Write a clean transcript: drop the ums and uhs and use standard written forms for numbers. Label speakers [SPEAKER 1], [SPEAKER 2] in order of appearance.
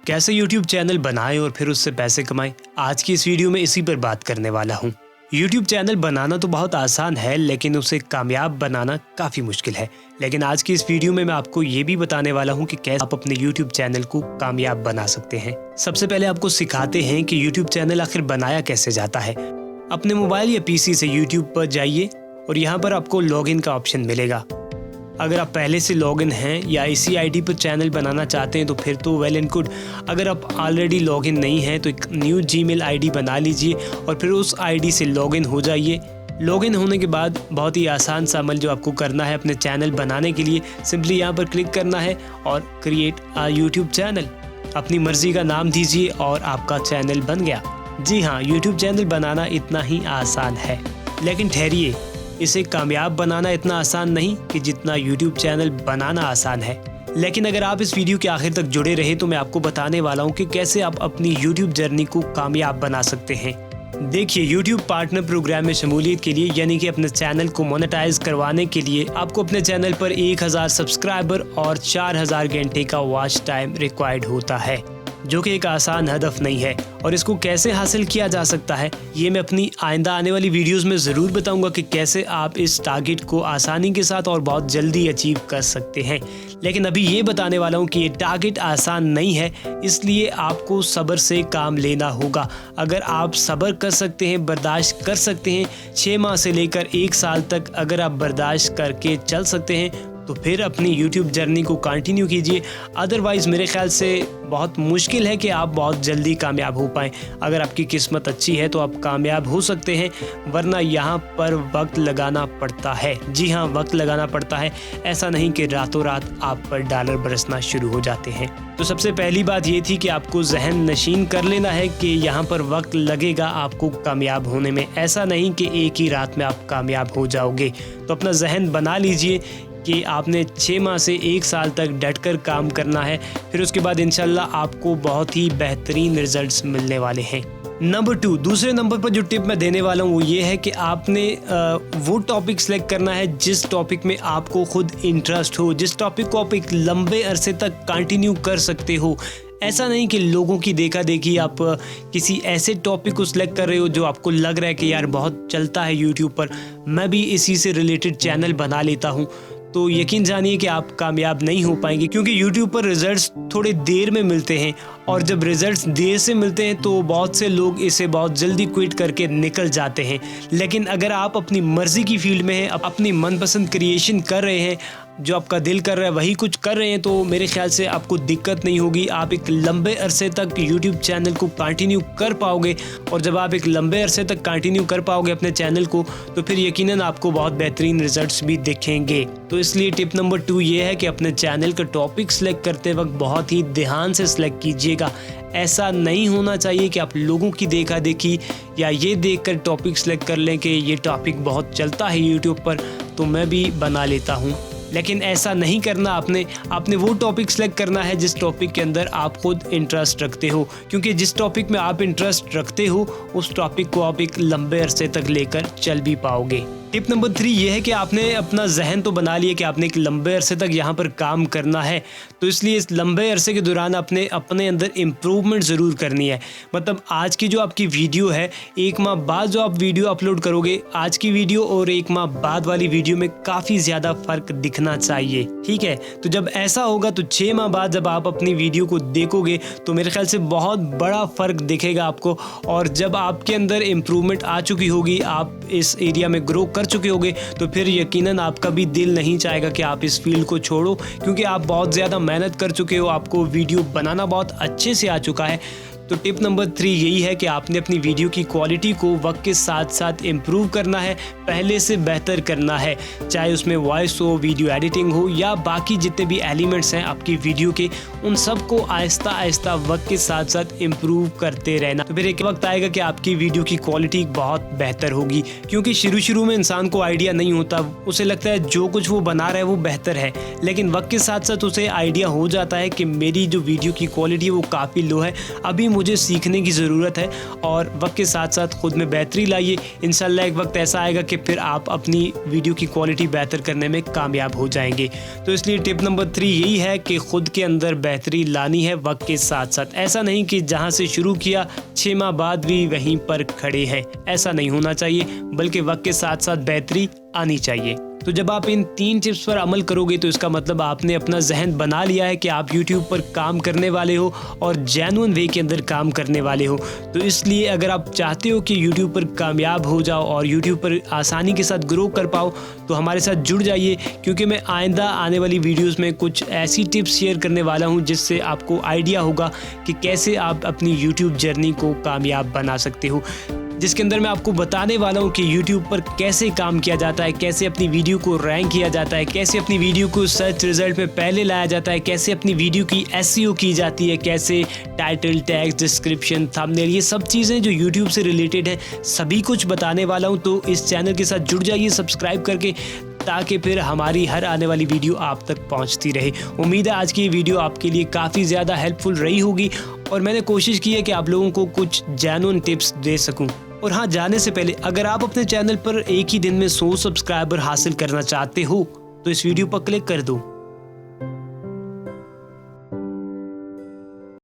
[SPEAKER 1] कैसे YouTube channel बनाएं और फिर उससे पैसे कमाएं। आज की इस वीडियो में इसी पर बात करने वाला हूं। YouTube चैनल बनाना तो बहुत आसान है, लेकिन उसे कामयाब बनाना काफ़ी मुश्किल है। लेकिन आज की इस वीडियो में मैं आपको ये भी बताने वाला हूं कि कैसे आप अपने YouTube चैनल को कामयाब बना सकते हैं। सबसे पहले आपको सिखाते हैं कि YouTube चैनल आखिर बनाया कैसे जाता है। अपने मोबाइल या PC से YouTube पर जाइए और यहाँ पर आपको लॉगिन का ऑप्शन मिलेगा। अगर आप पहले से लॉगिन हैं या इसी आईडी पर चैनल बनाना चाहते हैं तो फिर तो वेल एंड गुड। अगर आप ऑलरेडी लॉगिन नहीं हैं तो एक न्यू जीमेल आईडी बना लीजिए और फिर उस आईडी से लॉगिन हो जाइए। लॉगिन होने के बाद बहुत ही आसान सा अमल जो आपको करना है अपने चैनल बनाने के लिए, सिंपली यहाँ पर क्लिक करना है और क्रिएट अ यूट्यूब चैनल। अपनी मर्जी का नाम दीजिए और आपका चैनल बन गया। जी हाँ, यूट्यूब चैनल बनाना इतना ही आसान है। लेकिन ठहरिए, इसे कामयाब बनाना इतना आसान नहीं कि जितना YouTube चैनल बनाना आसान है। लेकिन अगर आप इस वीडियो के आखिर तक जुड़े रहे तो मैं आपको बताने वाला हूँ कि कैसे आप अपनी YouTube जर्नी को कामयाब बना सकते हैं। देखिए, YouTube पार्टनर प्रोग्राम में शमूलियत के लिए, यानी कि अपने चैनल को मोनेटाइज करवाने के लिए आपको अपने चैनल पर 1000 सब्सक्राइबर और 4000 घंटे का वॉच टाइम रिक्वायर्ड होता है, जो कि एक आसान हदफ नहीं है। और इसको कैसे हासिल किया जा सकता है ये मैं अपनी आइंदा आने वाली वीडियोस में ज़रूर बताऊंगा कि कैसे आप इस टारगेट को आसानी के साथ और बहुत जल्दी अचीव कर सकते हैं। लेकिन अभी ये बताने वाला हूँ कि ये टारगेट आसान नहीं है, इसलिए आपको सब्र से काम लेना होगा। अगर आप सब्र कर सकते हैं, बर्दाश्त कर सकते हैं, 6 माह से लेकर 1 साल तक अगर आप बर्दाश्त करके चल सकते हैं तो फिर अपनी YouTube जर्नी को कंटिन्यू कीजिए। अदरवाइज़ मेरे ख्याल से बहुत मुश्किल है कि आप बहुत जल्दी कामयाब हो पाएँ। अगर आपकी किस्मत अच्छी है तो आप कामयाब हो सकते हैं, वरना यहाँ पर वक्त लगाना पड़ता है। जी हाँ, वक्त लगाना पड़ता है। ऐसा नहीं कि रातों रात आप पर डॉलर बरसना शुरू हो जाते हैं। तो सबसे पहली बात ये थी कि आपको जहन नशीन कर लेना है कि यहाँ पर वक्त लगेगा आपको कामयाब होने में। ऐसा नहीं कि एक ही रात में आप कामयाब हो जाओगे। तो अपना जहन बना लीजिए कि आपने 6 माह से 1 साल तक डटकर काम करना है। फिर उसके बाद इंशाल्लाह आपको बहुत ही बेहतरीन रिजल्ट्स मिलने वाले हैं। नंबर 2, दूसरे नंबर पर जो टिप मैं देने वाला हूँ वो ये है कि आपने वो टॉपिक सेलेक्ट करना है जिस टॉपिक में आपको खुद इंटरेस्ट हो, जिस टॉपिक को आप एक लंबे अरसे तक कंटिन्यू कर सकते हो। ऐसा नहीं कि लोगों की देखा देखी आप किसी ऐसे टॉपिक को सिलेक्ट कर रहे हो जो आपको लग रहा है कि यार बहुत चलता है यूट्यूब पर, मैं भी इसी से रिलेटेड चैनल बना लेता हूँ। तो यकीन जानिए कि आप कामयाब नहीं हो पाएंगे, क्योंकि YouTube पर रिजल्ट्स थोड़े देर में मिलते हैं और जब रिजल्ट्स देर से मिलते हैं तो बहुत से लोग इसे बहुत जल्दी क्विट करके निकल जाते हैं। लेकिन अगर आप अपनी मर्ज़ी की फील्ड में हैं, अपनी मनपसंद क्रिएशन कर रहे हैं, जो आपका दिल कर रहा है वही कुछ कर रहे हैं, तो मेरे ख्याल से आपको दिक्कत नहीं होगी। आप एक लंबे अरसे तक YouTube चैनल को कंटिन्यू कर पाओगे और जब आप एक लंबे अरसे तक कंटिन्यू कर पाओगे अपने चैनल को तो फिर यकीनन आपको बहुत बेहतरीन रिजल्ट्स भी दिखेंगे। तो इसलिए टिप नंबर 2 ये है कि अपने चैनल का टॉपिक सेलेक्ट करते वक्त बहुत ही ध्यान से सिलेक्ट कीजिएगा। ऐसा नहीं होना चाहिए कि आप लोगों की देखा देखी या ये देखकर टॉपिक सेलेक्ट कर लें कि ये टॉपिक बहुत चलता है यूट्यूब पर तो मैं भी बना लेता हूँ। लेकिन ऐसा नहीं करना। आपने वो टॉपिक सेलेक्ट करना है जिस टॉपिक के अंदर आप खुद इंटरेस्ट रखते हो, क्योंकि जिस टॉपिक में आप इंटरेस्ट रखते हो उस टॉपिक को आप एक लंबे अरसे तक लेकर चल भी पाओगे। टिप नंबर 3 ये है कि आपने अपना जहन तो बना लिया कि आपने एक लंबे अरसे तक यहाँ पर काम करना है, तो इसलिए इस लंबे अरसे के दौरान आपने अपने अंदर इम्प्रूवमेंट ज़रूर करनी है। मतलब आज की जो आपकी वीडियो है, 1 माह बाद जो आप वीडियो अपलोड करोगे, आज की वीडियो और 1 माह बाद वाली वीडियो में काफ़ी ज़्यादा फ़र्क दिखना चाहिए। ठीक है, तो जब ऐसा होगा तो 6 माह बाद जब आप अपनी वीडियो को देखोगे तो मेरे ख्याल से बहुत बड़ा फ़र्क दिखेगा आपको। और जब आपके अंदर इम्प्रूवमेंट आ चुकी होगी, आप इस एरिया में ग्रो कर चुके होगे, तो फिर यकीनन आपका भी दिल नहीं चाहेगा कि आप इस फील्ड को छोड़ो, क्योंकि आप बहुत ज़्यादा मेहनत कर चुके हो, आपको वीडियो बनाना बहुत अच्छे से आ चुका है। तो टिप नंबर 3 यही है कि आपने अपनी वीडियो की क्वालिटी को वक्त के साथ साथ इम्प्रूव करना है, पहले से बेहतर करना है। चाहे उसमें वॉइस हो, वीडियो एडिटिंग हो या बाकी जितने भी एलिमेंट्स हैं आपकी वीडियो के, उन सब को आहिस्ता आहिस्ता वक्त के साथ साथ इम्प्रूव करते रहना। तो फिर एक वक्त आएगा कि आपकी वीडियो की क्वालिटी बहुत बेहतर होगी, क्योंकि शुरू में इंसान को आइडिया नहीं होता, उसे लगता है जो कुछ वो बना रहा है वो बेहतर है। लेकिन वक्त के साथ साथ उसे आइडिया हो जाता है कि मेरी जो वीडियो की क्वालिटी है वो काफ़ी लो है, अभी मुझे सीखने की ज़रूरत है और वक्त के साथ साथ खुद में बेहतरी लाइए। इंशाल्लाह एक वक्त ऐसा आएगा कि फिर आप अपनी वीडियो की क्वालिटी बेहतर करने में कामयाब हो जाएंगे। तो इसलिए टिप नंबर 3 यही है कि खुद के अंदर बेहतरी लानी है वक्त के साथ साथ। ऐसा नहीं कि जहां से शुरू किया 6 माह बाद भी वहीं पर खड़े हैं, ऐसा नहीं होना चाहिए, बल्कि वक्त के साथ साथ बेहतरी आनी चाहिए। तो जब आप इन 3 टिप्स पर अमल करोगे तो इसका मतलब आपने अपना जहन बना लिया है कि आप YouTube पर काम करने वाले हो और जेन्युइन वे के अंदर काम करने वाले हो। तो इसलिए अगर आप चाहते हो कि YouTube पर कामयाब हो जाओ और YouTube पर आसानी के साथ ग्रो कर पाओ तो हमारे साथ जुड़ जाइए, क्योंकि मैं आइंदा आने वाली वीडियोस में कुछ ऐसी टिप्स शेयर करने वाला हूं जिससे आपको आइडिया होगा कि कैसे आप अपनी YouTube जर्नी को कामयाब बना सकते हो, जिसके अंदर मैं आपको बताने वाला हूं कि YouTube पर कैसे काम किया जाता है, कैसे अपनी वीडियो को रैंक किया जाता है, कैसे अपनी वीडियो को सर्च रिजल्ट में पहले लाया जाता है, कैसे अपनी वीडियो की SEO की जाती है, कैसे टाइटल, टैग्स, डिस्क्रिप्शन, थंबनेल, ये सब चीज़ें जो YouTube से रिलेटेड है सभी कुछ बताने वाला हूं। तो इस चैनल के साथ जुड़ जाइए सब्सक्राइब करके, ताकि फिर हमारी हर आने वाली वीडियो आप तक पहुंचती रहे। उम्मीद है आज की वीडियो आपके लिए काफ़ी ज़्यादा हेल्पफुल रही होगी और मैंने कोशिश की है कि आप लोगों को कुछ जेन्युइन टिप्स दे सकूं। और हाँ, जाने से पहले अगर आप अपने चैनल पर एक ही दिन में 100 सब्सक्राइबर हासिल करना चाहते हो तो इस वीडियो पर क्लिक कर दो।